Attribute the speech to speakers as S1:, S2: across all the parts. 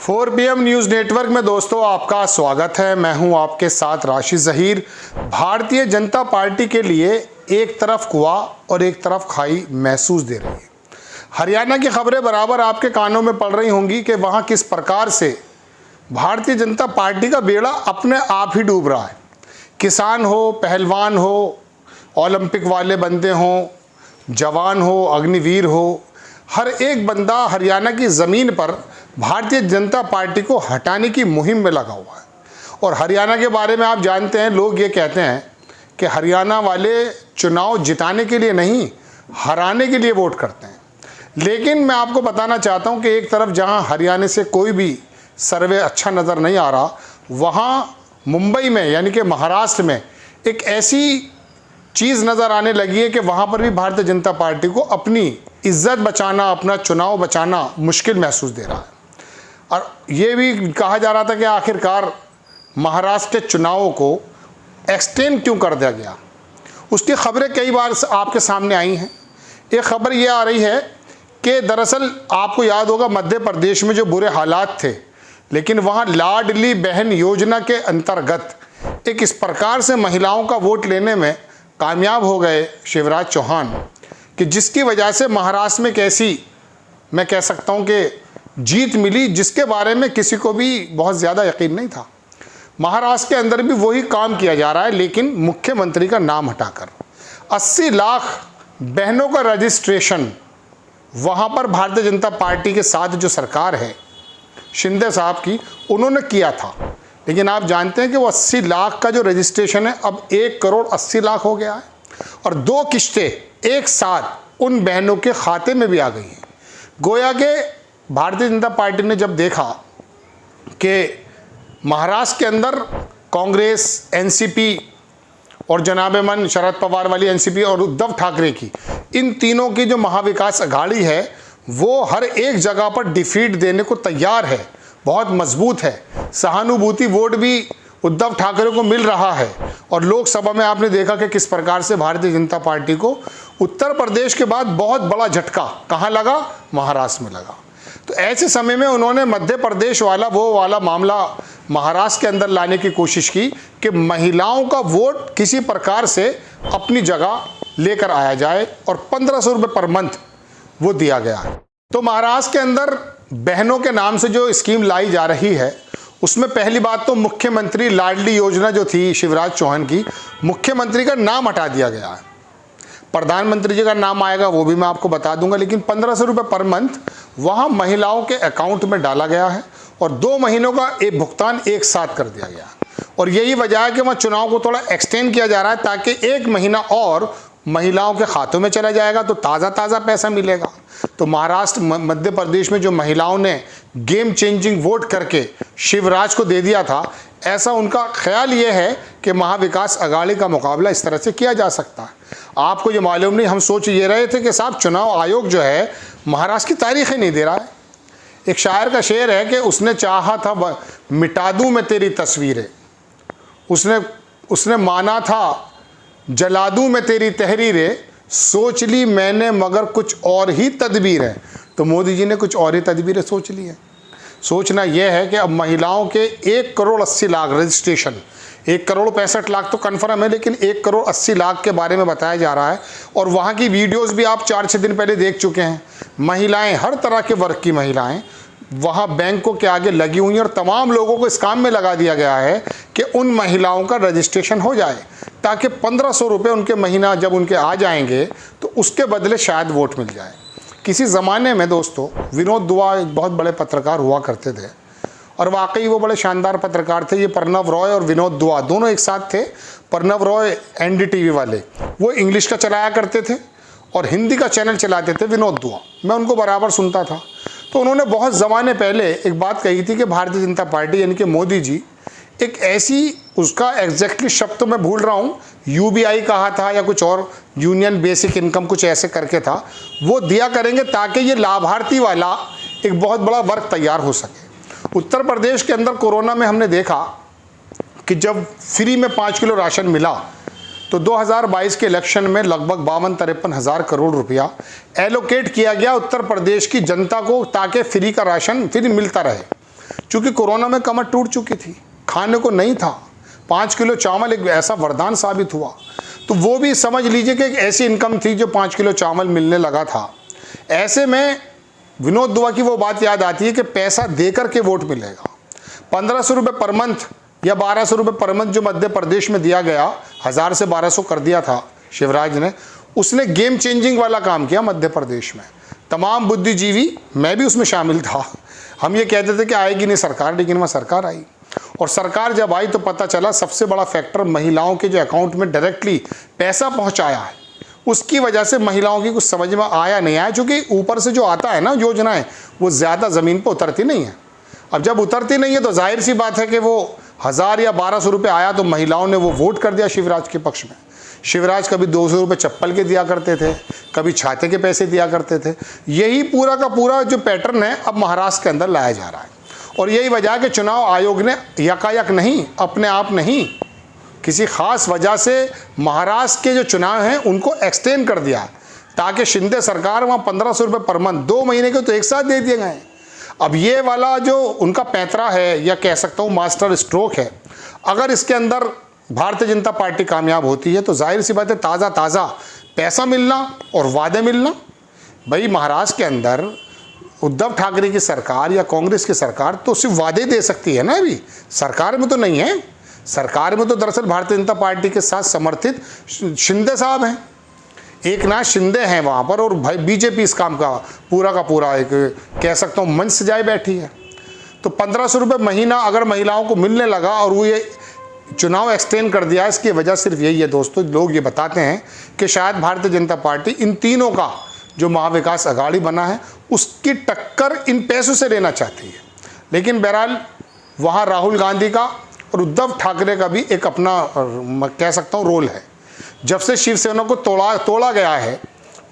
S1: 4 PM news network में दोस्तों आपका स्वागत है। मैं हूं आपके साथ राशिद ज़हीर। भारतीय जनता पार्टी के लिए एक तरफ कुआं और एक तरफ खाई महसूस दे रही है। हरियाणा की खबरें बराबर आपके कानों में पड़ रही होंगी कि वहां किस प्रकार से भारतीय जनता पार्टी का बेड़ा अपने आप ही डूब रहा है। किसान हो, पहलवान हो, ओलंपिक वाले बंदे हों, जवान हो, अग्निवीर हो, हर एक बंदा हरियाणा की ज़मीन पर भारतीय जनता पार्टी को हटाने की मुहिम में लगा हुआ है। और हरियाणा के बारे में आप जानते हैं, लोग ये कहते हैं कि हरियाणा वाले चुनाव जिताने के लिए नहीं, हराने के लिए वोट करते हैं। लेकिन मैं आपको बताना चाहता हूं कि एक तरफ जहां हरियाणा से कोई भी सर्वे अच्छा नज़र नहीं आ रहा, वहां मुंबई में यानी कि महाराष्ट्र में एक ऐसी चीज़ नज़र आने लगी है कि वहाँ पर भी भारतीय जनता पार्टी को अपनी इज्जत बचाना, अपना चुनाव बचाना मुश्किल महसूस दे रहा है। और ये भी कहा जा रहा था कि आखिरकार महाराष्ट्र के चुनावों को एक्सटेंड क्यों कर दिया गया। उसकी खबरें कई बार आपके सामने आई हैं। एक खबर ये आ रही है कि दरअसल आपको याद होगा मध्य प्रदेश में जो बुरे हालात थे, लेकिन वहाँ लाडली बहन योजना के अंतर्गत एक इस प्रकार से महिलाओं का वोट लेने में कामयाब हो गए शिवराज चौहान कि जिसकी वजह से महाराष्ट्र में कैसी, मैं कह सकता हूं कि जीत मिली जिसके बारे में किसी को भी बहुत ज़्यादा यकीन नहीं था। महाराष्ट्र के अंदर भी वही काम किया जा रहा है, लेकिन मुख्यमंत्री का नाम हटाकर 80 लाख बहनों का रजिस्ट्रेशन वहाँ पर भारतीय जनता पार्टी के साथ जो सरकार है शिंदे साहब की, उन्होंने किया था। लेकिन आप जानते हैं कि वो 80 लाख का जो रजिस्ट्रेशन है अब 1 करोड़ 80 लाख हो गया है और 2 किश्तें एक साथ उन बहनों के खाते में भी आ गई हैं। गोया के भारतीय जनता पार्टी ने जब देखा कि महाराष्ट्र के अंदर कांग्रेस, एनसीपी और जनाबे मन शरद पवार वाली एनसीपी और उद्धव ठाकरे की, इन तीनों की जो महाविकास अघाड़ी है वो हर एक जगह पर डिफीट देने को तैयार है, बहुत मजबूत है। सहानुभूति वोट भी उद्धव ठाकरे को मिल रहा है। और लोकसभा में आपने देखा कि किस प्रकार से भारतीय जनता पार्टी को उत्तर प्रदेश के बाद बहुत बड़ा झटका कहाँ लगा, महाराष्ट्र में लगा। तो ऐसे समय में उन्होंने मध्य प्रदेश वाला मामला महाराष्ट्र के अंदर लाने की कोशिश की कि महिलाओं का वोट किसी प्रकार से अपनी जगह लेकर आया जाए और 1500 रुपये पर मंथ वो दिया गया है। तो महाराष्ट्र के अंदर बहनों के नाम से जो स्कीम लाई जा रही है उसमें पहली बात तो मुख्यमंत्री लाडली योजना जो थी शिवराज चौहान की, मुख्यमंत्री का नाम हटा दिया गया है। प्रधानमंत्री जी का नाम आएगा वो भी मैं आपको बता दूंगा, लेकिन 1500 रुपये पर मंथ वहाँ महिलाओं के अकाउंट में डाला गया है और 2 महीनों का एक भुगतान एक साथ कर दिया गया। और यही वजह है कि वहाँ चुनाव को थोड़ा एक्सटेंड किया जा रहा है ताकि 1 महीना और महिलाओं के खातों में चला जाएगा तो ताज़ा पैसा मिलेगा। तो महाराष्ट्र, मध्य प्रदेश में जो महिलाओं ने गेम चेंजिंग वोट करके शिवराज को दे दिया था, ऐसा उनका ख्याल ये है कि महाविकास अघाड़ी का मुकाबला इस तरह से किया जा सकता है। आपको ये मालूम नहीं, हम सोच ये रहे थे कि साहब चुनाव आयोग जो है महाराष्ट्र की तारीख ही नहीं दे रहा है। एक शायर का शेर है कि उसने चाहा था मिटा दूँ मैं तेरी तस्वीरें, उसने माना था जला दूँ मैं तेरी तहरीरें, सोच ली मैंने मगर कुछ और ही तदबीर है। तो मोदी जी ने कुछ और ही तदबीरें सोच ली हैं। सोचना यह है कि अब महिलाओं के 1 करोड़ 80 लाख रजिस्ट्रेशन, 1 करोड़ 65 लाख तो कन्फर्म है, लेकिन 1 करोड़ 80 लाख के बारे में बताया जा रहा है। और वहाँ की वीडियोस भी आप 4-6 दिन पहले देख चुके हैं। महिलाएं, हर तरह के वर्ग की महिलाएं वहाँ बैंकों के आगे लगी हुई हैं और तमाम लोगों को इस काम में लगा दिया गया है कि उन महिलाओं का रजिस्ट्रेशन हो जाए ताकि 1500 रुपये उनके महीना जब उनके आ जाएंगे तो उसके बदले शायद वोट मिल जाए। किसी ज़माने में दोस्तों विनोद दुआ एक बहुत बड़े पत्रकार हुआ करते थे और वाकई वो बड़े शानदार पत्रकार थे। ये प्रणव रॉय और विनोद दुआ दोनों एक साथ थे। प्रणव रॉय NDTV वाले, वो इंग्लिश का चलाया करते थे और हिंदी का चैनल चलाते थे विनोद दुआ। मैं उनको बराबर सुनता था। तो उन्होंने बहुत ज़माने पहले एक बात कही थी कि भारतीय जनता पार्टी यानी कि मोदी जी एक ऐसी, उसका एग्जैक्टली शब्द तो मैं भूल रहा हूँ, UBI कहा था या कुछ और, यूनियन बेसिक इनकम कुछ ऐसे करके था, वो दिया करेंगे ताकि ये लाभार्थी वाला एक बहुत बड़ा वर्ग तैयार हो सके। उत्तर प्रदेश के अंदर कोरोना में हमने देखा कि जब फ्री में 5 किलो राशन मिला तो 2022 के इलेक्शन में लगभग 52-53 हज़ार करोड़ रुपया एलोकेट किया गया उत्तर प्रदेश की जनता को ताकि फ्री का राशन फ्री मिलता रहे। चूँकि कोरोना में कमर टूट चुकी थी, खाने को नहीं था, 5 किलो चावल एक ऐसा वरदान साबित हुआ। तो वो भी समझ लीजिए कि एक ऐसी इनकम थी जो 5 किलो चावल मिलने लगा था। ऐसे में विनोद दुआ की वो बात याद आती है कि पैसा देकर के वोट मिलेगा। 1500 रुपये पर मंथ या 1200 रुपये पर मंथ जो मध्य प्रदेश में दिया गया, 1000 से 1200 कर दिया था शिवराज ने, उसने गेम चेंजिंग वाला काम किया मध्य प्रदेश में। तमाम बुद्धिजीवी, मैं भी उसमें शामिल था, हम ये कहते थे कि आएगी नहीं सरकार, लेकिन वह सरकार आई। और सरकार जब आई तो पता चला सबसे बड़ा फैक्टर महिलाओं के जो अकाउंट में डायरेक्टली पैसा पहुंचाया है, उसकी वजह से महिलाओं की कुछ समझ में आया नहीं आया। क्योंकि ऊपर से जो आता है ना योजनाएं, वो ज़्यादा ज़मीन पर उतरती नहीं है। अब जब उतरती नहीं है तो जाहिर सी बात है कि वो 1000 या 1200 रुपये आया तो महिलाओं ने वो वोट कर दिया शिवराज के पक्ष में। शिवराज कभी 200 रुपये चप्पल के दिया करते थे, कभी छाते के पैसे दिया करते थे। यही पूरा का पूरा जो पैटर्न है अब महाराष्ट्र के अंदर लाया जा रहा है। और यही वजह है कि चुनाव आयोग ने यकायक नहीं, अपने आप नहीं, किसी ख़ास वजह से महाराष्ट्र के जो चुनाव हैं उनको एक्सटेंड कर दिया ताकि शिंदे सरकार वहाँ 1500 रुपये पर मंथ 2 महीने के तो एक साथ दे दिए गए। अब ये वाला जो उनका पैंतरा है या कह सकता हूँ मास्टर स्ट्रोक है, अगर इसके अंदर भारतीय जनता पार्टी कामयाब होती है तो जाहिर सी बात है ताज़ा ताज़ा पैसा मिलना और वादे मिलना। भाई महाराष्ट्र के अंदर उद्धव ठाकरे की सरकार या कांग्रेस की सरकार तो सिर्फ वादे दे सकती है ना, अभी सरकार में तो नहीं है। सरकार में तो दरअसल भारतीय जनता पार्टी के साथ समर्थित शिंदे साहब हैं, एकनाथ शिंदे हैं वहाँ पर, और भाई बीजेपी इस काम का पूरा एक कह सकता हूँ मंच सजाए बैठी है। तो 1500 रुपये महीना अगर महिलाओं को मिलने लगा और वो ये चुनाव एक्सटेंड कर दिया, इसकी वजह सिर्फ यही है दोस्तों, लोग ये बताते हैं कि शायद भारतीय जनता पार्टी इन तीनों का जो महाविकास अघाड़ी बना है उसकी टक्कर इन पैसों से लेना चाहती है। लेकिन बहरहाल वहाँ राहुल गांधी का और उद्धव ठाकरे का भी एक अपना कह सकता हूँ रोल है। जब से शिवसेना को तोड़ा गया है,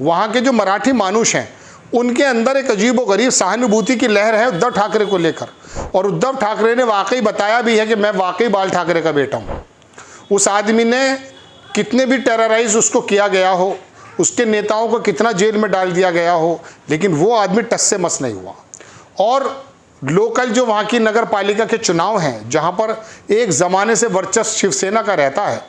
S1: वहाँ के जो मराठी मानुष हैं उनके अंदर एक अजीब व गरीब सहानुभूति की लहर है उद्धव ठाकरे को लेकर। और उद्धव ठाकरे ने वाकई बताया भी है कि मैं वाकई बाल ठाकरे का बेटा हूँ। उस आदमी ने कितने भी टेरराइज उसको किया गया हो, उसके नेताओं को कितना जेल में डाल दिया गया हो, लेकिन वो आदमी टस से मस नहीं हुआ। और लोकल जो वहाँ की नगर पालिका के चुनाव हैं, जहाँ पर एक ज़माने से वर्चस्व शिवसेना का रहता है,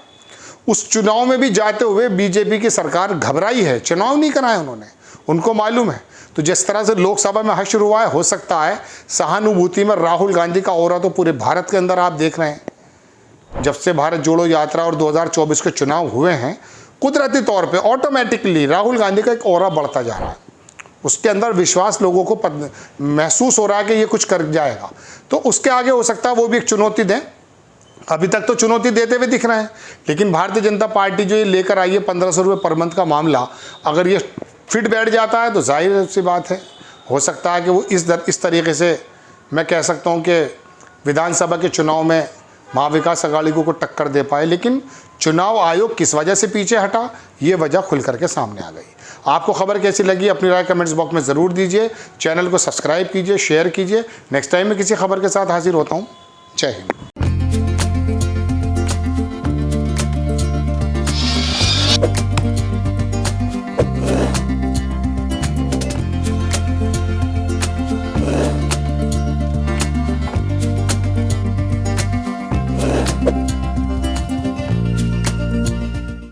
S1: उस चुनाव में भी जाते हुए बीजेपी की सरकार घबराई है, चुनाव नहीं कराए उन्होंने, उनको मालूम है। तो जिस तरह से लोकसभा में हश्र हुआ है, हो सकता है सहानुभूति में राहुल गांधी का ऑरा तो पूरे भारत के अंदर आप देख रहे हैं। जब से भारत जोड़ो यात्रा और 2024 के चुनाव हुए हैं, कुदरती तौर पे ऑटोमेटिकली राहुल गांधी का एक ऑरा बढ़ता जा रहा है। उसके अंदर विश्वास लोगों को महसूस हो रहा है कि ये कुछ कर जाएगा। तो उसके आगे हो सकता है वो भी एक चुनौती दें। अभी तक तो चुनौती देते हुए दिख रहे हैं, लेकिन भारतीय जनता पार्टी जो ये लेकर आई है 1500 रुपये पर मंथ का मामला, अगर ये फिट बैठ जाता है तो जाहिर सी बात है, हो सकता है कि वो इस तरीके से मैं कह सकता हूँ कि विधानसभा के चुनाव में महाविकास अघाड़ी को टक्कर दे पाए। लेकिन चुनाव आयोग किस वजह से पीछे हटा, ये वजह खुल करके सामने आ गई। आपको खबर कैसी लगी अपनी राय कमेंट्स बॉक्स में ज़रूर दीजिए। चैनल को सब्सक्राइब कीजिए, शेयर कीजिए। नेक्स्ट टाइम मैं किसी खबर के साथ हाजिर होता हूँ। जय हिंद।